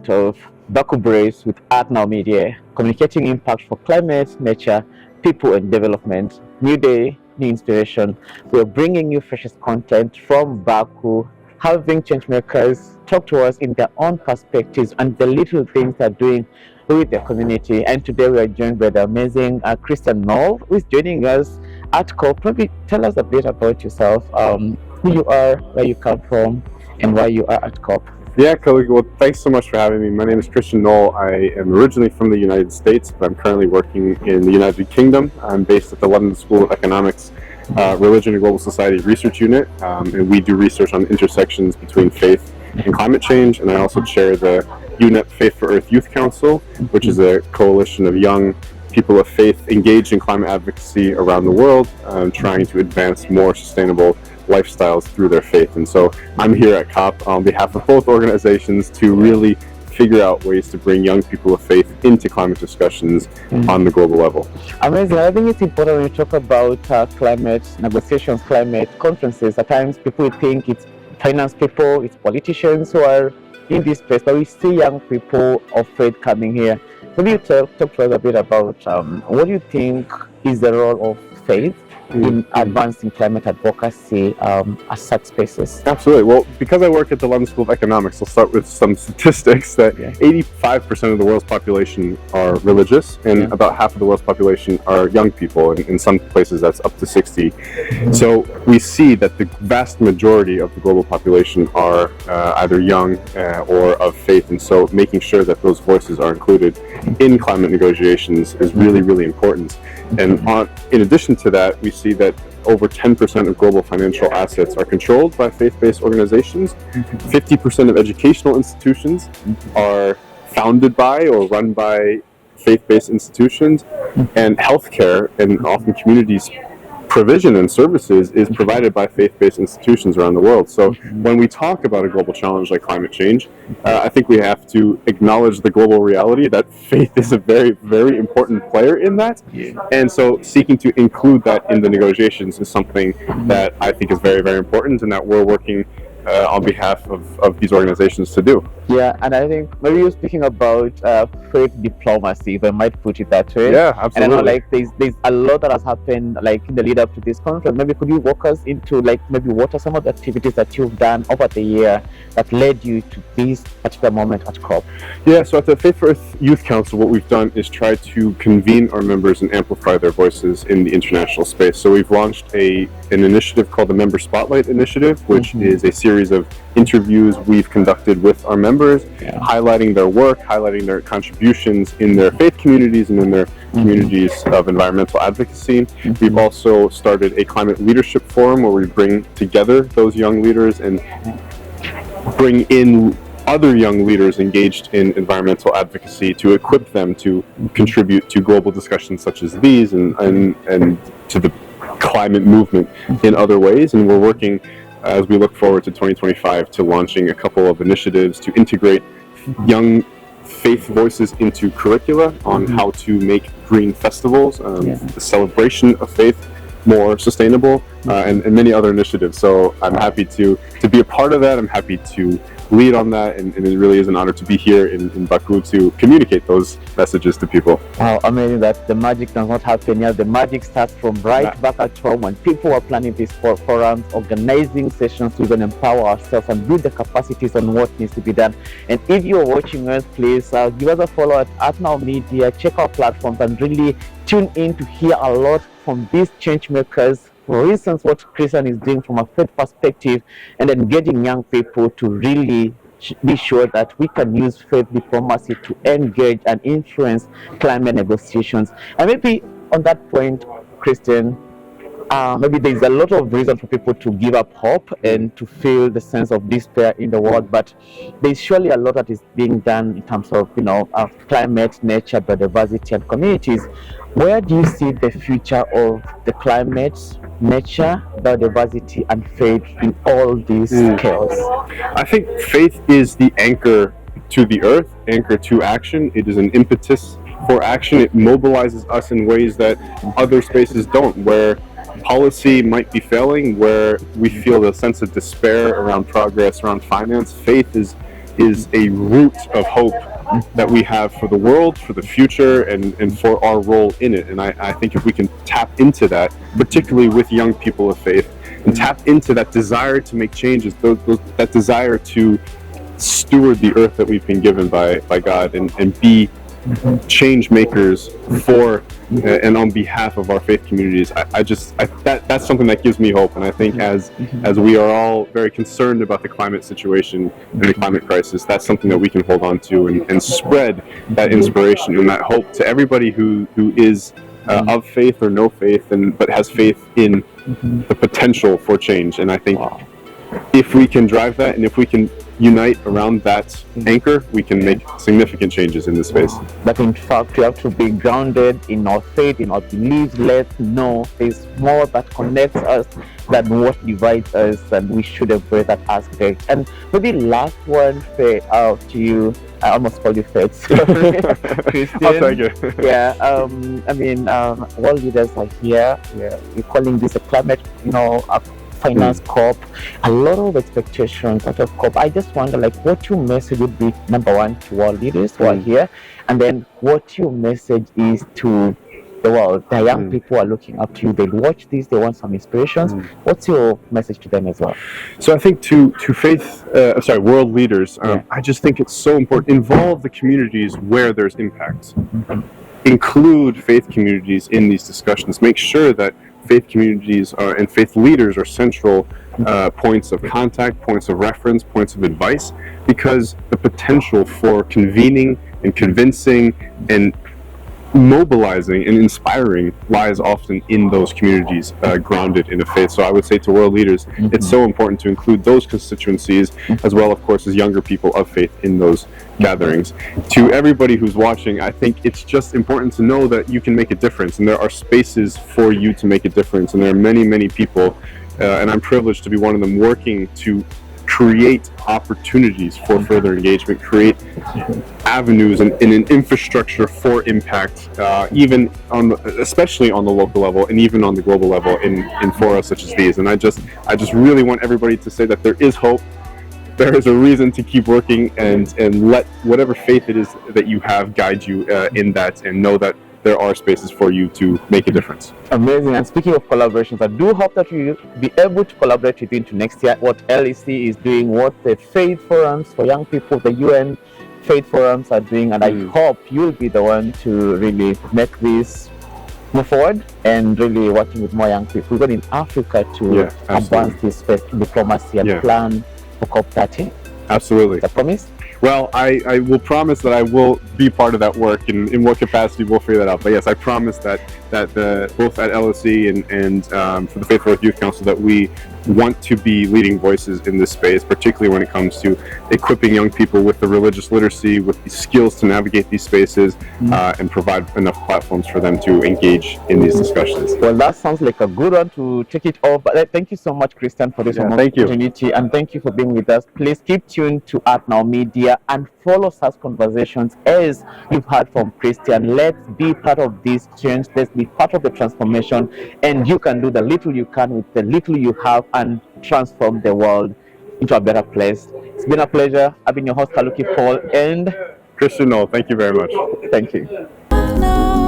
episode of Baku Brace with Art Now Media, communicating impact for climate, nature, people, and development. New day, new inspiration. We're bringing you freshest content from Baku, having changemakers talk to us in their own perspectives and the little things they're doing with their community. And today we are joined by the amazing Kristian Noll, who is joining us at COP. Maybe tell us a bit about yourself, who you are, where you come from, and why you are at COP. Yeah, Kelly, well, thanks so much for having me. My name is Kristian Noll. I am originally from the United States, but I'm currently working in the United Kingdom. I'm based at the London School of Economics Religion and Global Society Research Unit, and we do research on intersections between faith and climate change. And I also chair the UNEP Faith for Earth Youth Council, which is a coalition of young people of faith engaged in climate advocacy around the world, trying to advance more sustainable lifestyles through their faith. And so I'm here at COP on behalf of both organizations to really figure out ways to bring young people of faith into climate discussions on the global level. Amazing. I think it's important when you talk about climate negotiations, climate conferences. At times people think it's finance people, it's politicians who are in this space, but we see young people of faith coming here. Maybe you talk to us a bit about what do you think is the role of faith in advancing climate advocacy at such spaces? Absolutely. Well, because I work at the London School of Economics, I'll start with some statistics that 85% of the world's population are religious, and about half of the world's population are young people, and in some places that's up to 60. So we see that the vast majority of the global population are either young or of faith, and so making sure that those voices are included in climate negotiations is really, really important. And in addition to that, we see that over 10% of global financial assets are controlled by faith-based organizations. 50% of educational institutions are founded by or run by faith-based institutions. And healthcare and often communities provision and services is provided by faith-based institutions around the world. So when we talk about a global challenge like climate change, I think we have to acknowledge the global reality that faith is a very, very important player in that. And so seeking to include that in the negotiations is something that I think is very, very important and that we're working on behalf of these organizations to do. Yeah, and I think maybe you're speaking about faith diplomacy, if I might put it that way. Yeah, absolutely. And I know like there's a lot that has happened like in the lead up to this conference. Maybe could you walk us into like maybe what are some of the activities that you've done over the year that led you to this particular moment at COP? Yeah, so at the Faith for Earth Youth Council, what we've done is try to convene our members and amplify their voices in the international space. So we've launched an initiative called the Member Spotlight Initiative, which is a series of interviews we've conducted with our members, highlighting their work, highlighting their contributions in their faith communities and in their communities of environmental advocacy. We've also started a climate leadership forum where we bring together those young leaders and bring in other young leaders engaged in environmental advocacy to equip them to contribute to global discussions such as these and to the climate movement in other ways. And we're working as we look forward to 2025 to launching a couple of initiatives to integrate young faith voices into curricula on how to make green festivals, the celebration of faith more sustainable, and many other initiatives. So I'm happy to be a part of that. I'm happy to lead on that, and it really is an honor to be here in Baku to communicate those messages to people. Wow, amazing that the magic does not happen here. The magic starts from back at home when people are planning these forums, organizing sessions to even empower ourselves and build the capacities on what needs to be done. And if you're watching us, please give us a follow at Art Now Media, check our platforms and really tune in to hear a lot from these change makers. For instance, what Kristian is doing from a faith perspective and engaging young people to really be sure that we can use faith diplomacy to engage and influence climate negotiations. And maybe on that point, Kristian, maybe there's a lot of reason for people to give up hope and to feel the sense of despair in the world, but there's surely a lot that is being done in terms of climate, nature, biodiversity, and communities. Where do you see the future of the climate, nature, biodiversity, and faith in all these scales? I think faith is the anchor to the earth, anchor to action. It is an impetus for action. It mobilizes us in ways that other spaces don't, where policy might be failing, where we feel a sense of despair around progress, around finance. Faith is is a root of hope that we have for the world, for the future, and for our role in it. And I think if we can tap into that, particularly with young people of faith, and tap into that desire to make changes, that desire to steward the earth that we've been given by God, and be change makers for and on behalf of our faith communities. That's something that gives me hope. And I think as we are all very concerned about the climate situation and the climate crisis, that's something that we can hold on to and spread that inspiration and that hope to everybody who is of faith or no faith, but has faith in the potential for change. And I think if we can drive that, and if we can unite around that anchor, we can make significant changes in this space. But in fact, we have to be grounded in our faith, in our beliefs. Let's know there's more that connects us than what divides us, and we should embrace that aspect. And maybe last one, Faith, out to you. I almost called you Faith. Sorry, Kristian. I'll take it. Yeah. I mean, world leaders are here. Yeah, we're calling this a climate, a finance COP, a lot of expectations out of COP. I just wonder, what your message would be, number one, to world leaders who are here, and then what your message is to the world. The young people are looking up to you. They watch this. They want some inspirations. What's your message to them as well? So I think to world leaders, I just think it's so important. Involve the communities where there's impact. Include faith communities in these discussions. Make sure that faith communities and faith leaders are central points of contact, points of reference, points of advice, because the potential for convening and convincing and mobilizing and inspiring lies often in those communities grounded in a faith. So I would say to world leaders, it's so important to include those constituencies, as well, of course, as younger people of faith in those gatherings. To everybody who's watching, I think it's just important to know that you can make a difference, and there are spaces for you to make a difference, and there are many, many people, and I'm privileged to be one of them, working to create opportunities for further engagement, create avenues and an infrastructure for impact, even especially on the local level and even on the global level in forums such as these. And I just really want everybody to say that there is hope. There is a reason to keep working, and let whatever faith it is that you have guide you in that, and know that there are spaces for you to make a difference. Amazing. And speaking of collaborations, I do hope that we will be able to collaborate with you into next year. What LEC is doing, what the Faith Forums for young people, the UN Faith Forums are doing, and I hope you'll be the one to really make this move forward and really working with more young people. We're going in Africa to advance this faith diplomacy and plan for COP30. Absolutely. Is that promise? Well, I will promise that I will be part of that work, and in what capacity we'll figure that out. But yes, I promise that both at LSE and for the Faith for Earth Youth Council, that we want to be leading voices in this space, particularly when it comes to equipping young people with the religious literacy, with the skills to navigate these spaces, and provide enough platforms for them to engage in these discussions. Well, that sounds like a good one to take it off. But thank you so much, Kristian, for this opportunity, and thank you for being with us. Please keep tuned to Art Now Media and follow such conversations as you've heard from Kristian. Let's be part of this change. Let's be part of the transformation, and you can do the little you can with the little you have and transform the world into a better place. It's been a pleasure. I've been your host, Kaluki Paul, and Kristian Noll. Thank you very much. Thank you.